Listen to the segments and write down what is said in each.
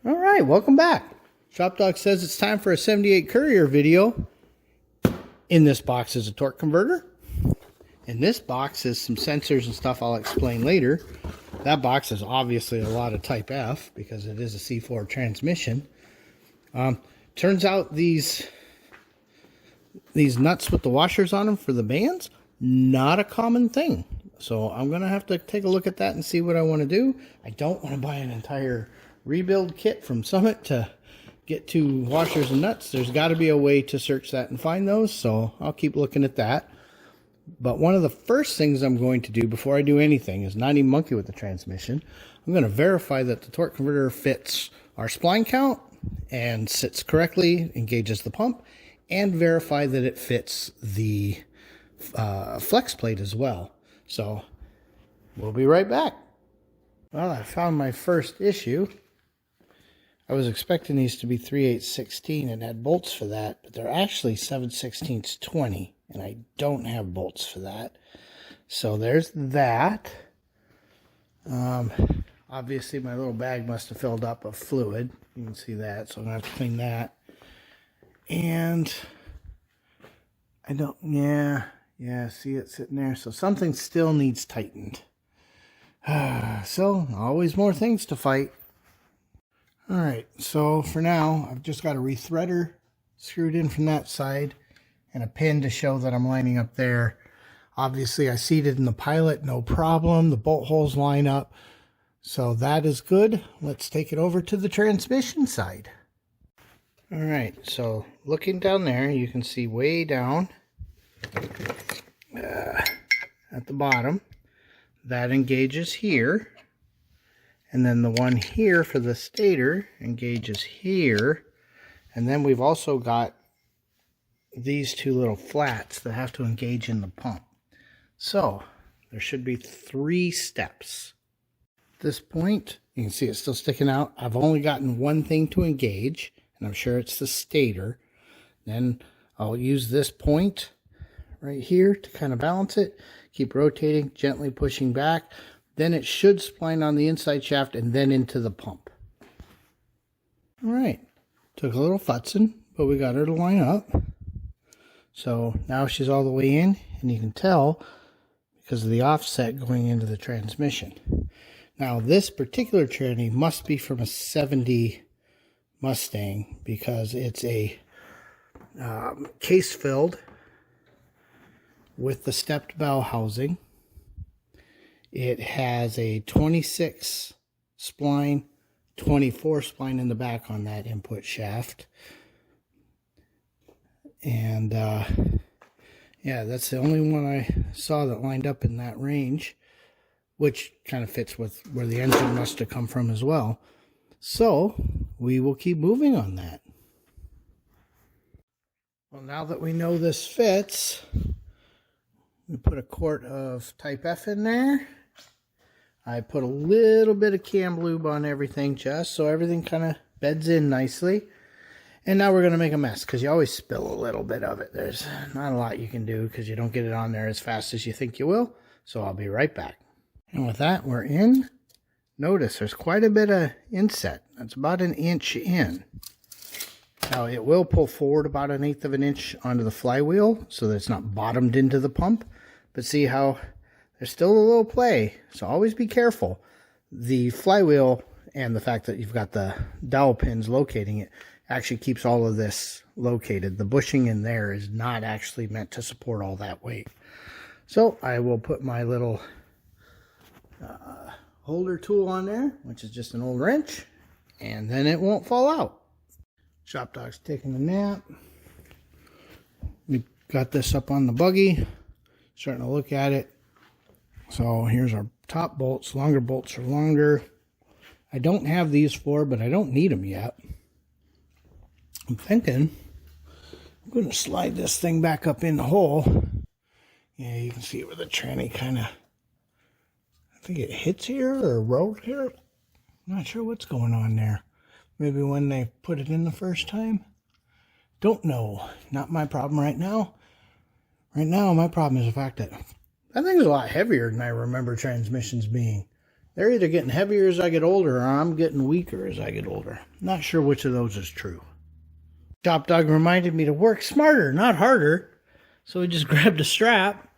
All right, welcome back. ShopDog says it's time for a 78 Courier video. In this box is a torque converter. In this box is some sensors and stuff I'll explain later. That box is obviously a lot of Type F because it is a C4 transmission. Turns out these nuts with the washers on them for the bands, not a common thing. So I'm going to have to take a look at that and see what I want to do. I don't want to buy an entire rebuild kit from Summit to get to washers and nuts. There's got to be a way to search that and find those, so I'll keep looking at that. But one of the first things I'm going to do before I do anything is not even monkey with the transmission. I'm going to verify that the torque converter fits our spline count and sits correctly, engages the pump, and verify that it fits the flex plate as well. So we'll be right back. Well, I found my first issue. I was expecting these to be 3/8/16 and had bolts for that, but they're actually 7/16 20, and I don't have bolts for that. So there's that. Obviously my little bag must have filled up of fluid. You can see that, so I'm going to have to clean that. And I don't, yeah, see it sitting there. So something still needs tightened. So always more things to fight. All right, so for now, I've just got a rethreader screwed in from that side and a pin to show that I'm lining up there. Obviously, I seated in the pilot, no problem. The bolt holes line up, so that is good. Let's take it over to the transmission side. All right, so looking down there, you can see way down at the bottom, that engages here. And then the one here for the stator engages here. And then we've also got these two little flats that have to engage in the pump. So there should be 3 steps. At this point, you can see it's still sticking out. I've only gotten one thing to engage, and I'm sure it's the stator. Then I'll use this point right here to kind of balance it. Keep rotating, gently pushing back. Then it should spline on the inside shaft and then into the pump. All right, took a little futzing, but we got her to line up. So now she's all the way in, and you can tell because of the offset going into the transmission. Now this particular tranny must be from a 70 Mustang because it's a case filled with the stepped bow housing. It has a 26 spline, 24 spline in the back on that input shaft. And yeah, that's the only one I saw that lined up in that range, which kind of fits with where the engine must have come from as well. So we will keep moving on that. Well, now that we know this fits, we put a quart of Type F in there. I put a little bit of cam lube on everything just so everything kind of beds in nicely. And now we're going to make a mess because you always spill a little bit of it. There's not a lot you can do because you don't get it on there as fast as you think you will. So I'll be right back. And with that, we're in. Notice there's quite a bit of inset. That's about 1 inch in. Now it will pull forward about 1/8 of an inch onto the flywheel so that it's not bottomed into the pump. But see how there's still a little play, so always be careful. The flywheel and the fact that you've got the dowel pins locating it actually keeps all of this located. The bushing in there is not actually meant to support all that weight. So I will put my little holder tool on there, which is just an old wrench, and then it won't fall out. ShopDog's taking a nap. We got this up on the buggy, starting to look at it. So here's our top bolts. Longer bolts are longer. I don't have these for, but I don't need them yet. I'm thinking I'm going to slide this thing back up in the hole. Yeah, you can see it where the tranny kind of, I think it hits here or rode here. I'm not sure what's going on there. Maybe when they put it in the first time. Don't know. Not my problem right now. Right now, my problem is the fact that that thing's a lot heavier than I remember transmissions being. They're either getting heavier as I get older or I'm getting weaker as I get older. Not sure which of those is true. ShopDog reminded me to work smarter, not harder. So we just grabbed a strap.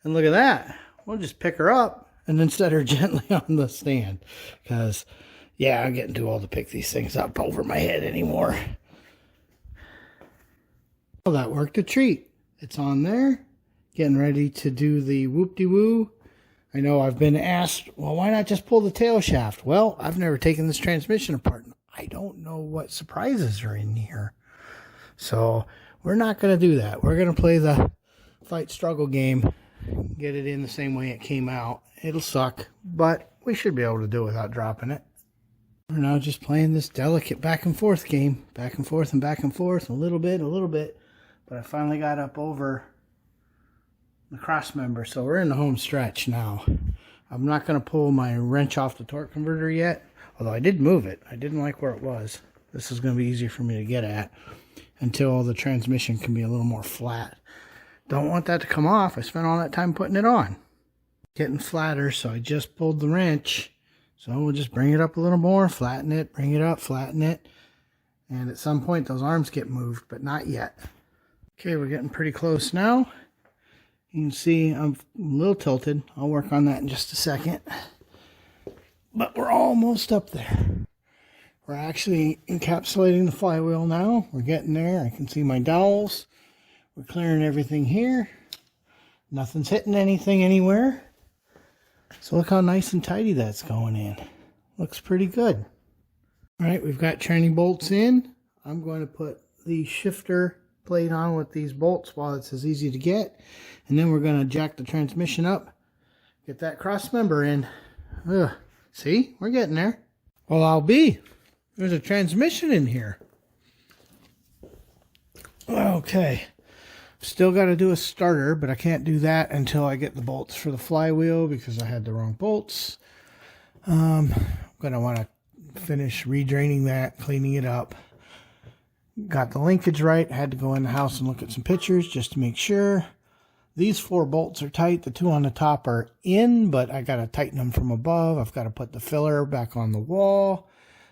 And look at that. We'll just pick her up and then set her gently on the stand. Because, yeah, I'm getting too old to pick these things up over my head anymore. Well, that worked a treat. It's on there. Getting ready to do the whoop-de-woo. I know I've been asked, well, why not just pull the tail shaft? Well, I've never taken this transmission apart. I don't know what surprises are in here. So we're not going to do that. We're going to play the fight struggle game. Get it in the same way it came out. It'll suck, but we should be able to do it without dropping it. We're now just playing this delicate back and forth game. Back and forth and back and forth. A little bit. But I finally got up over the cross member, so we're in the home stretch now. I'm not going to pull my wrench off the torque converter yet, although I did move it. I didn't like where it was. This is going to be easier for me to get at until the transmission can be a little more flat. Don't want that to come off. I spent all that time putting it on. Getting flatter, so I just pulled the wrench. So we'll just bring it up a little more, flatten it, bring it up, flatten it. And at some point those arms get moved, but not yet. Okay, we're getting pretty close now. You can see I'm a little tilted. I'll work on that in just a second. But we're almost up there. We're actually encapsulating the flywheel now. We're getting there. I can see my dowels. We're clearing everything here. Nothing's hitting anything anywhere. So look how nice and tidy that's going in. Looks pretty good. All right, we've got training bolts in. I'm going to put the shifter plate on with these bolts while it's as easy to get. And then we're going to jack the transmission up. Get that cross member in. Ugh. See? We're getting there. Well, I'll be. There's a transmission in here. Okay. Still got to do a starter, but I can't do that until I get the bolts for the flywheel because I had the wrong bolts. I'm going to want to finish redraining that, cleaning it up. Got the linkage right. Had to go in the house and look at some pictures just to make sure. These 4 bolts are tight. The 2 on the top are in, but I got to tighten them from above. I've got to put the filler back on the wall.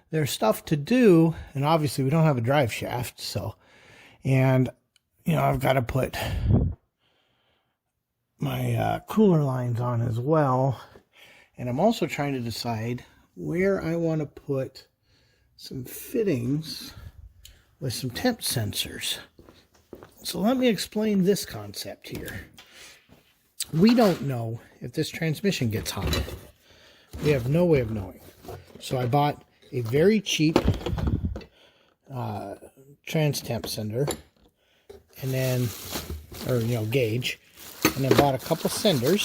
There's stuff to do, and obviously we don't have a drive shaft, so, and you know, I've got to put my cooler lines on as well. And I'm also trying to decide where I want to put some fittings with some temp sensors. So let me explain this concept here. We don't know if this transmission gets hot. We have no way of knowing. So I bought a very cheap trans temp sender. And then, gauge, and then bought a couple senders.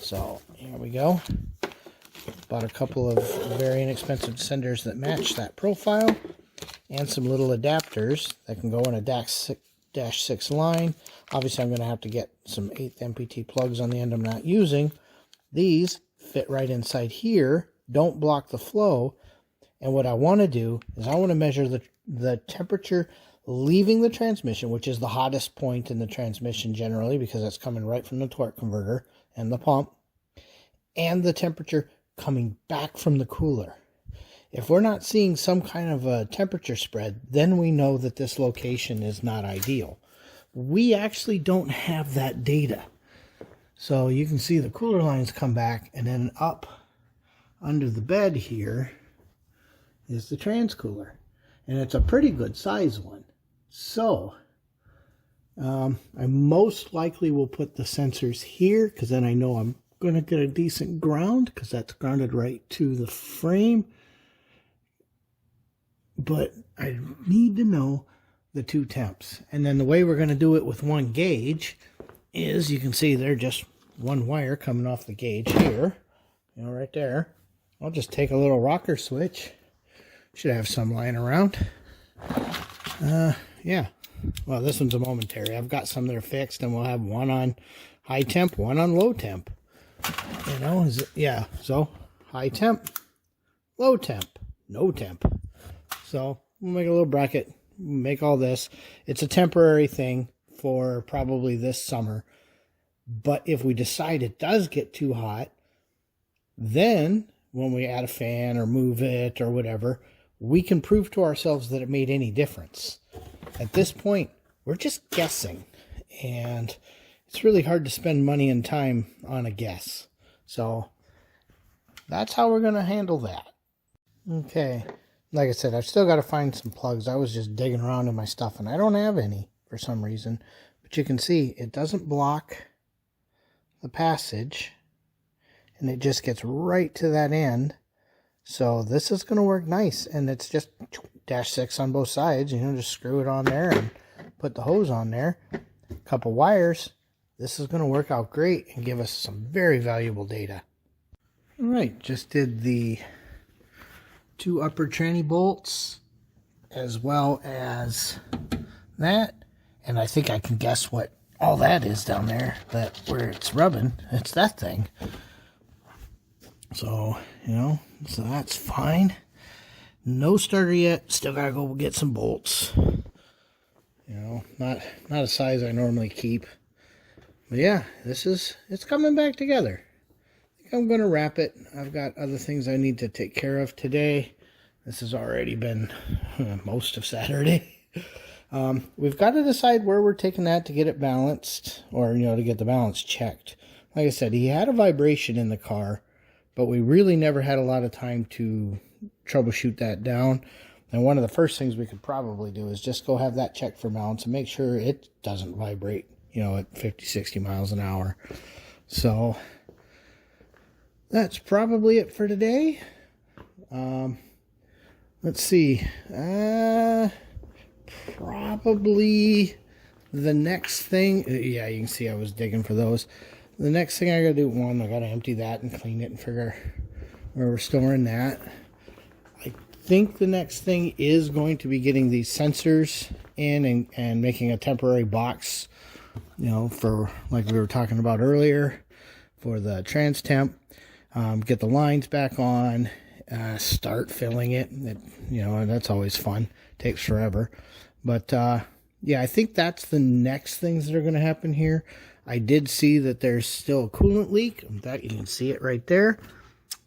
So here we go. Bought a couple of very inexpensive senders that match that profile, and some little adapters that can go in a -6 line. Obviously, I'm going to have to get some 8th MPT plugs on the end I'm not using. These fit right inside here, don't block the flow, and what I want to do is I want to measure the temperature leaving the transmission, which is the hottest point in the transmission generally because that's coming right from the torque converter and the pump, and the temperature coming back from the cooler. If we're not seeing some kind of a temperature spread, then we know that this location is not ideal. We actually don't have that data. So you can see the cooler lines come back, and then up under the bed here is the trans cooler. And it's a pretty good size one. So, I most likely will put the sensors here because then I know I'm going to get a decent ground because that's grounded right to the frame. But I need to know the 2 temps. And then the way we're going to do it with 1 gauge is, you can see they're just 1 wire coming off the gauge here. Right there. I'll just take a little rocker switch. Should have some lying around. Yeah. Well, this one's a momentary. I've got some that are fixed, and we'll have 1 on high temp, 1 on low temp. Yeah. So, high temp, low temp, no temp. So, we'll make a little bracket, make all this. It's a temporary thing for probably this summer. But if we decide it does get too hot, Then when we add a fan or move it or whatever, we can prove to ourselves that it made any difference. At this point, we're just guessing, and it's really hard to spend money and time on a guess. So that's how we're going to handle that. Okay, like I said, I've still got to find some plugs. I was just digging around in my stuff, and I don't have any for some reason. But you can see it doesn't block the passage, and it just gets right to that end. So this is going to work nice, and it's just -6 on both sides. Just screw it on there and put the hose on there. A couple wires. This is going to work out great and give us some very valuable data. All right, just did the 2 upper tranny bolts as well as that, and I think I can guess what all that is down there, that where it's rubbing. It's that thing. So so that's fine. No starter yet. Still gotta go get some bolts. Not a size I normally keep. But yeah, it's coming back together. I think I'm gonna wrap it. I've got other things I need to take care of today. This has already been most of Saturday. We've got to decide where we're taking that to get it balanced, or to get the balance checked. Like I said, he had a vibration in the car, but we really never had a lot of time to troubleshoot that down. And one of the first things we could probably do is just go have that checked for balance and make sure it doesn't vibrate, at 50, 60 miles an hour. So that's probably it for today. Let's see. Probably the next thing. Yeah, you can see I was digging for those. The next thing I gotta do, I gotta empty that and clean it and figure where we're storing that. I think the next thing is going to be getting these sensors in and making a temporary box, for, like we were talking about earlier, for the trans temp. Get the lines back on, start filling it. And that's always fun. Takes forever. But yeah, I think that's the next things that are going to happen here. I did see that there's still a coolant leak. In fact, you can see it right there.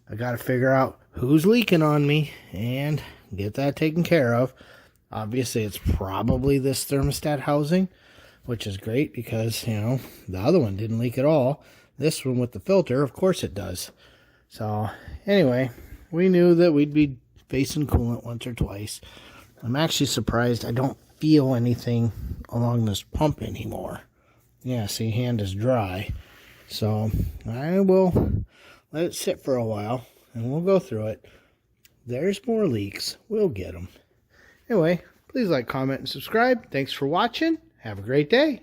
I got to figure out who's leaking on me and get that taken care of. Obviously, it's probably this thermostat housing, which is great because, the other one didn't leak at all. This one with the filter, of course it does. So, anyway, we knew that we'd be facing coolant once or twice. I'm actually surprised I don't feel anything along this pump anymore. Yeah, see, hand is dry. So I will let it sit for a while and we'll go through it. There's more leaks. We'll get them. Anyway, please like, comment, and subscribe. Thanks for watching. Have a great day.